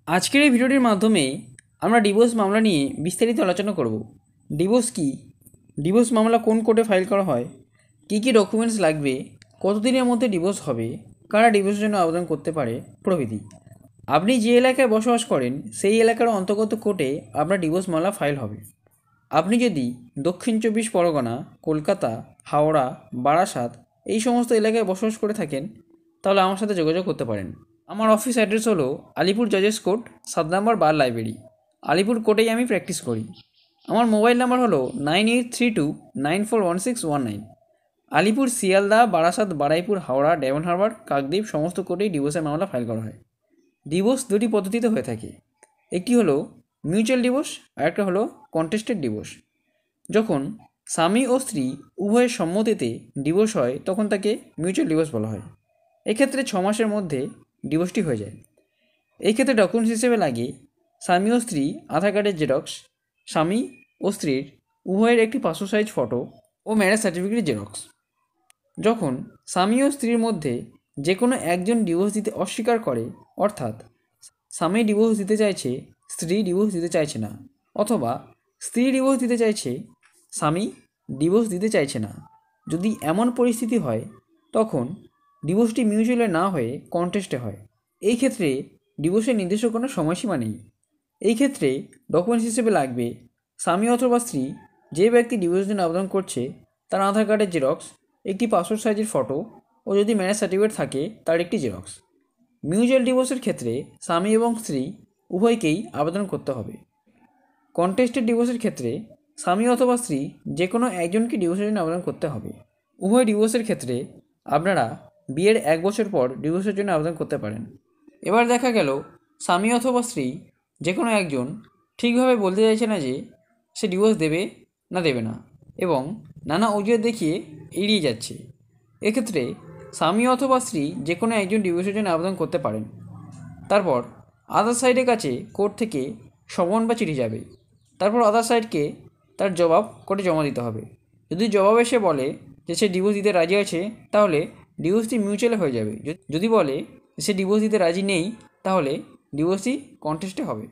আজকের এই ভিডিওটির মাধ্যমে আমরা ডিভোর্স মামলা নিয়ে বিস্তারিত আলোচনা করব। ডিভোর্স কী, ডিভোর্স মামলা কোন কোর্টে ফাইল করা হয়, কী কী ডকুমেন্টস লাগবে, কতদিনের মধ্যে ডিভোর্স হবে, কারা ডিভোর্সের জন্য আবেদন করতে পারে প্রভৃতি। আপনি যে এলাকায় বসবাস করেন সেই এলাকার অন্তর্গত কোর্টে আপনার ডিভোর্স মামলা ফাইল হবে। আপনি যদি দক্ষিণ 24 পরগনা, কলকাতা, হাওড়া, বারাসাত এই সমস্ত এলাকায় বসবাস করে থাকেন তাহলে আমার সাথে যোগাযোগ করতে পারেন। আমার অফিস অ্যাড্রেস হলো আলিপুর জজেস কোর্ট, 7 নম্বর বার লাইব্রেরি, আলিপুর কোর্টেই আমি প্র্যাকটিস করি। আমার মোবাইল নাম্বার হলো 9832941619। আলিপুর, শিয়ালদা, বারাসাত, বারুইপুর, হাওড়া, ডায়মন্ড হারবার, কাকদ্বীপ সমস্ত কোর্টেই ডিভোর্সের মামলা ফাইল করা হয়। ডিভোর্স দুটি পদ্ধতিতে হয়ে থাকে, একটি হলো মিউচুয়াল ডিভোর্স আর একটা হলো কন্টেস্টেড ডিভোর্স। যখন স্বামী ও স্ত্রী উভয়ের সম্মতিতে ডিভোর্স হয় তখন তাকে মিউচুয়াল ডিভোর্স বলা হয়। এক্ষেত্রে 6 মাসের মধ্যে ডিভোর্সটি হয়ে যায়। এই ক্ষেত্রে ডকুমেন্টস হিসেবে লাগে স্বামী ও স্ত্রী আধার কার্ডের জেরক্স, স্বামী ও স্ত্রীর উভয়ের একটি পাসপোর্ট সাইজ ফটো ও ম্যারেজ সার্টিফিকেটের জেরক্স। যখন স্বামী ও স্ত্রীর মধ্যে যে কোনো একজন ডিভোর্স দিতে অস্বীকার করে, অর্থাৎ স্বামী ডিভোর্স দিতে চাইছে, স্ত্রী ডিভোর্স দিতে চাইছে না, অথবা স্ত্রী ডিভোর্স দিতে চাইছে, স্বামী ডিভোর্স দিতে চাইছে না, যদি এমন পরিস্থিতি হয় তখন ডিভোর্সটি মিউচুয়ালে না হয়ে কন্টেস্টে হয়। এই ক্ষেত্রে ডিভোর্সের নির্দিষ্ট কোনো সময়সীমা নেই। এই ক্ষেত্রে ডকুমেন্টস হিসেবে লাগবে স্বামী অথবা স্ত্রী যে ব্যক্তি ডিভোর্সের জন্য আবেদন করছে তার আধার কার্ডের জেরক্স, একটি পাসপোর্ট সাইজের ফটো ও যদি ম্যারেজ সার্টিফিকেট থাকে তার একটি জেরক্স। মিউচুয়াল ডিভোর্সের ক্ষেত্রে স্বামী এবং স্ত্রী উভয়কেই আবেদন করতে হবে। কন্টেস্টেড ডিভোর্সের ক্ষেত্রে স্বামী অথবা স্ত্রী যে কোনো একজনকে ডিভোর্সের জন্য আবেদন করতে হবে। উভয় ডিভোর্সের ক্ষেত্রে আপনারা বিয়ের 1 বছর পর ডিভোর্সের জন্য আবেদন করতে পারেন। এবার দেখা গেল স্বামী অথবা স্ত্রী যে কোনো একজন ঠিকভাবে বলতে চাইছে না যে সে ডিভোর্স দেবে না দেবে না এবং নানা অজুহাত দেখিয়ে এড়িয়ে যাচ্ছে। এক্ষেত্রে স্বামী অথবা স্ত্রী যে কোনো একজন ডিভোর্সের জন্য আবেদন করতে পারেন। তারপর আদার সাইডের কাছে কোর্ট থেকে সমন বা চিঠি যাবে। তারপর আদার সাইডকে তার জবাব কোর্টে জমা দিতে হবে। যদি জবাব এসে বলে যে সে ডিভোর্স দিতে রাজি আছে তাহলে ডিভোর্সটি মিউচুয়ালে হয়ে যাবে। যদি বলে সে ডিভোর্স দিতে রাজি নেই তাহলে ডিভোর্সটি কন্টেস্টে হবে।